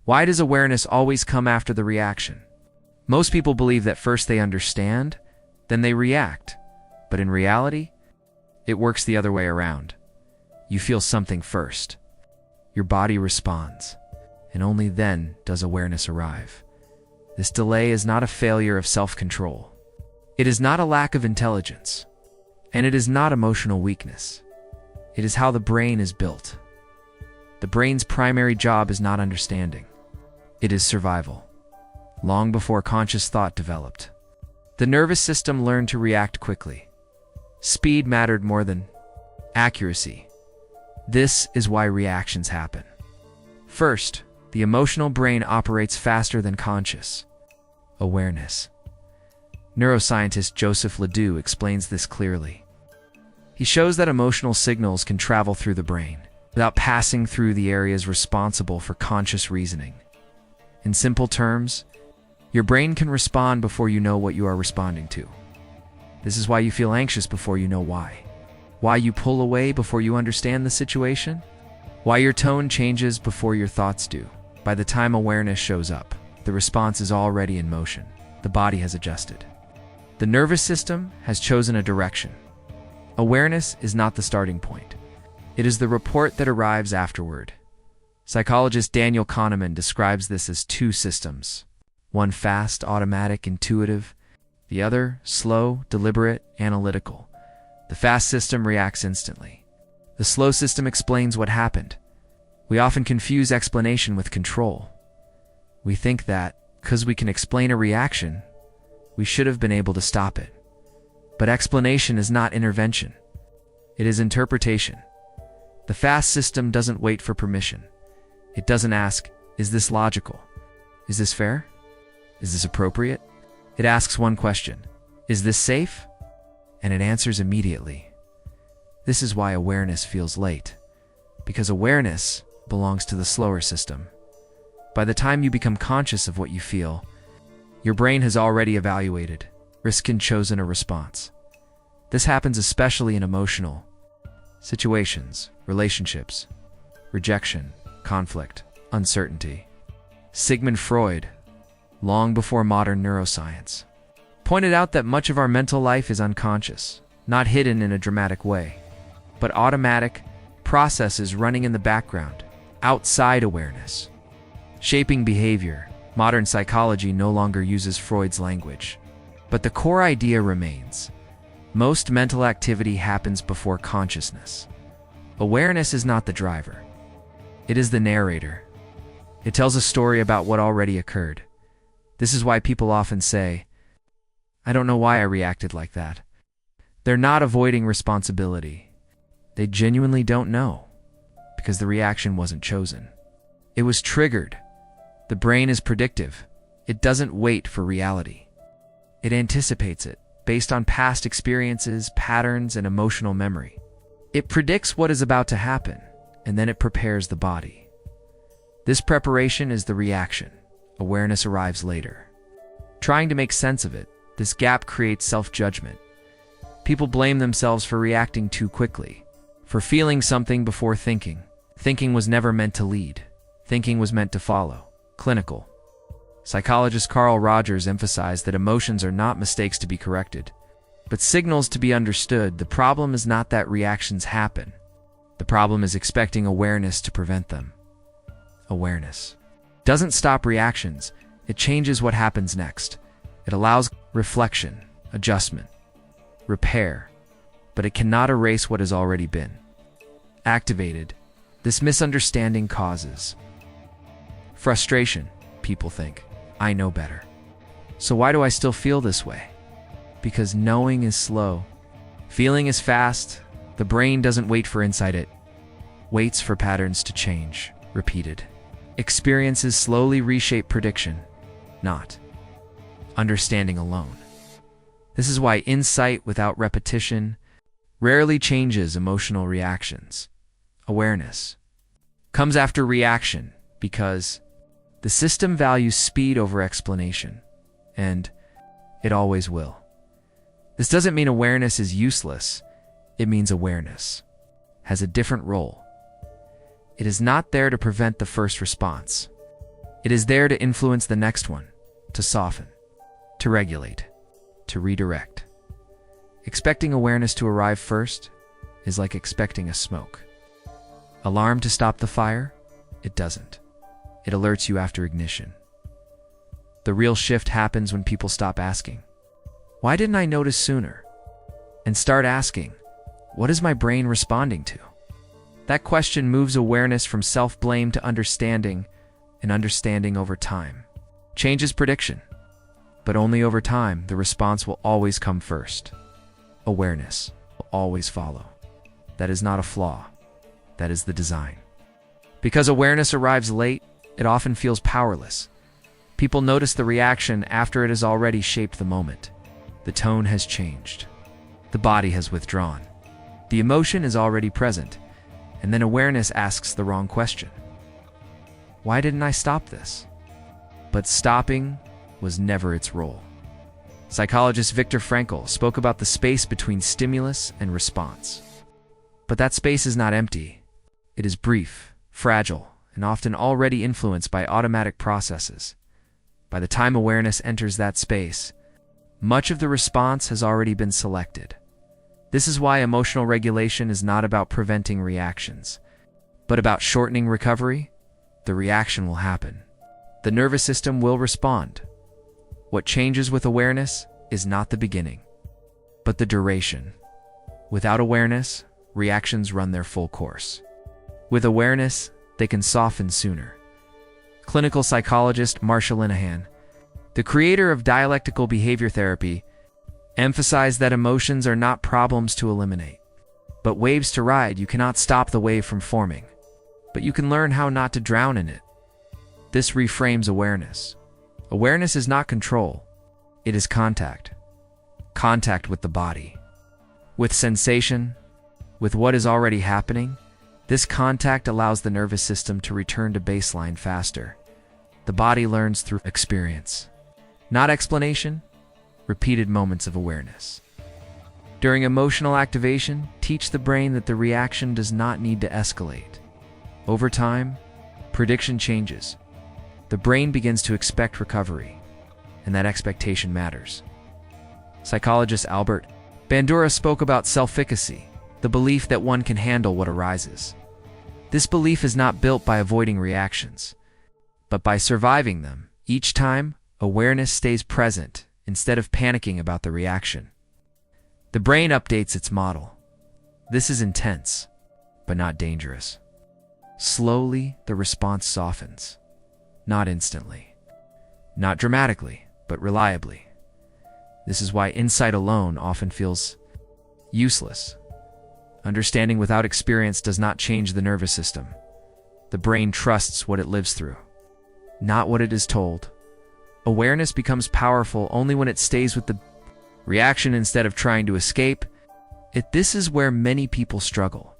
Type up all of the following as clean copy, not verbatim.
Why does awareness always come after the reaction? Most people believe that first they understand, then they react. But in reality, it works the other way around. You feel something first. Your body responds, and only then does awareness arrive. This delay is not a failure of self-control. It is not a lack of intelligence, and it is not emotional weakness. It is how the brain is built. The brain's primary job is not understanding. It is survival. Long before conscious thought developed, the nervous system learned to react quickly. Speed mattered more than accuracy. This is why reactions happen. First, the emotional brain operates faster than conscious awareness. Neuroscientist Joseph Ledoux explains this clearly. He shows that emotional signals can travel through the brain without passing through the areas responsible for conscious reasoning. In simple terms, your brain can respond before you know what you are responding to. This is why you feel anxious before you know why. Why you pull away before you understand the situation. Why your tone changes before your thoughts do. By the time awareness shows up, the response is already in motion. The body has adjusted. The nervous system has chosen a direction. Awareness is not the starting point. It is the report that arrives afterward. Psychologist Daniel Kahneman describes this as two systems. One fast, automatic, intuitive. The other, slow, deliberate, analytical. The fast system reacts instantly. The slow system explains what happened. We often confuse explanation with control. We think that, because we can explain a reaction, we should have been able to stop it. But explanation is not intervention. It is interpretation. The fast system doesn't wait for permission. It doesn't ask, is this logical? Is this fair? Is this appropriate? It asks one question, is this safe? And it answers immediately. This is why awareness feels late, because awareness belongs to the slower system. By the time you become conscious of what you feel, your brain has already evaluated, risked, and chosen a response. This happens especially in emotional situations, relationships, rejection, conflict, uncertainty. Sigmund Freud, long before modern neuroscience, pointed out that much of our mental life is unconscious, not hidden in a dramatic way, but automatic processes running in the background, outside awareness. Shaping behavior, modern psychology no longer uses Freud's language, but the core idea remains. Most mental activity happens before consciousness. Awareness is not the driver. It is the narrator. It tells a story about what already occurred. This is why people often say, I don't know why I reacted like that. They're not avoiding responsibility. They genuinely don't know, because the reaction wasn't chosen. It was triggered. The brain is predictive. It doesn't wait for reality. It anticipates it, based on past experiences, patterns, and emotional memory. It predicts what is about to happen, and then it prepares the body. This preparation is the reaction. Awareness arrives later. Trying to make sense of it, this gap creates self-judgment. People blame themselves for reacting too quickly, for feeling something before thinking. Thinking was never meant to lead. Thinking was meant to follow. Clinical. Psychologist Carl Rogers emphasized that emotions are not mistakes to be corrected, but signals to be understood. The problem is not that reactions happen. The problem is expecting awareness to prevent them. Awareness doesn't stop reactions. It changes what happens next. It allows reflection, adjustment, repair, but it cannot erase what has already been activated. This misunderstanding causes frustration. People think, I know better. So why do I still feel this way? Because knowing is slow. Feeling is fast. The brain doesn't wait for insight. It waits for patterns to change. Repeated experiences slowly reshape prediction, not understanding alone. This is why insight without repetition rarely changes emotional reactions. Awareness comes after reaction because the system values speed over explanation, and it always will. This doesn't mean awareness is useless. It means awareness has a different role. It is not there to prevent the first response. It is there to influence the next one, to soften, to regulate, to redirect. Expecting awareness to arrive first is like expecting a smoke. Alarm to stop the fire? It doesn't. It alerts you after ignition. The real shift happens when people stop asking, "Why didn't I notice sooner?" and start asking, "What is my brain responding to?" That question moves awareness from self-blame to understanding, and understanding over time changes prediction. But only over time, the response will always come first. Awareness will always follow. That is not a flaw. That is the design. Because awareness arrives late, it often feels powerless. People notice the reaction after it has already shaped the moment. The tone has changed. The body has withdrawn. The emotion is already present, and then awareness asks the wrong question. Why didn't I stop this? But stopping was never its role. Psychologist Viktor Frankl spoke about the space between stimulus and response. But that space is not empty. It is brief, fragile, and often already influenced by automatic processes. By the time awareness enters that space, much of the response has already been selected. This is why emotional regulation is not about preventing reactions, but about shortening recovery. The reaction will happen. The nervous system will respond. What changes with awareness is not the beginning, but the duration. Without awareness, reactions run their full course. With awareness, they can soften sooner. Clinical psychologist Marsha Linehan, the creator of dialectical behavior therapy, emphasized that emotions are not problems to eliminate, but waves to ride. You cannot stop the wave from forming, but you can learn how not to drown in it. This reframes awareness. Awareness is not control. It is contact. Contact with the body, with sensation, with what is already happening. This contact allows the nervous system to return to baseline faster. The body learns through experience, not explanation. Repeated moments of awareness. During emotional activation, teach the brain that the reaction does not need to escalate. Over time, prediction changes. The brain begins to expect recovery, and that expectation matters. Psychologist Albert Bandura spoke about self-efficacy, the belief that one can handle what arises. This belief is not built by avoiding reactions, but by surviving them. Each time, awareness stays present instead of panicking about the reaction. The brain updates its model. This is intense, but not dangerous. Slowly, the response softens. Not instantly. Not dramatically, but reliably. This is why insight alone often feels useless. Understanding without experience does not change the nervous system. The brain trusts what it lives through, not what it is told. Awareness becomes powerful only when it stays with the reaction instead of trying to escape it. This is where many people struggle.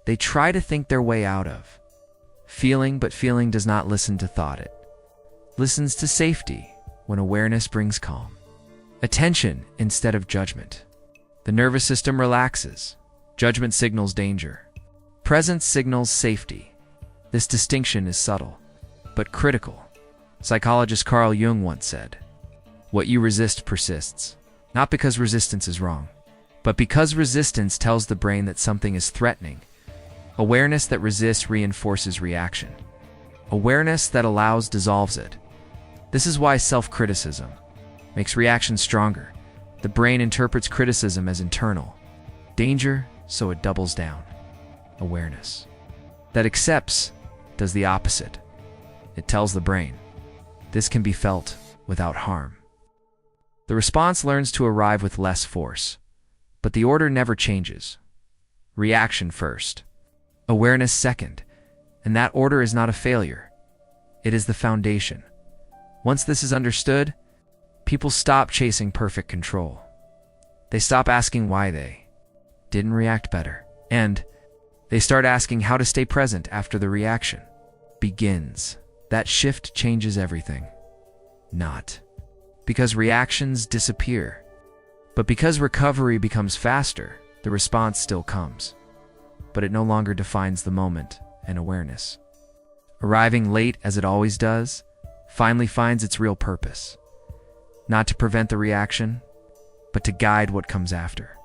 They try to think their way out of feeling, but feeling does not listen to thought. It listens to safety. When awareness brings calm, attention instead of judgment, the nervous system relaxes. Judgment signals danger. Presence signals safety. This distinction is subtle, but critical. Psychologist Carl Jung once said, "What you resist persists, not because resistance is wrong, but because resistance tells the brain that something is threatening." Awareness that resists reinforces reaction. Awareness that allows dissolves it. This is why self-criticism makes reaction stronger. The brain interprets criticism as internal danger, so it doubles down. Awareness that accepts does the opposite. It tells the brain, this can be felt without harm. The response learns to arrive with less force, but the order never changes. Reaction first, awareness second, and that order is not a failure. It is the foundation. Once this is understood, people stop chasing perfect control. They stop asking why they didn't react better, and they start asking how to stay present after the reaction begins. That shift changes everything. Not because reactions disappear, but because recovery becomes faster. The response still comes, but it no longer defines the moment and awareness. Arriving late as it always does, finally finds its real purpose. Not to prevent the reaction, but to guide what comes after.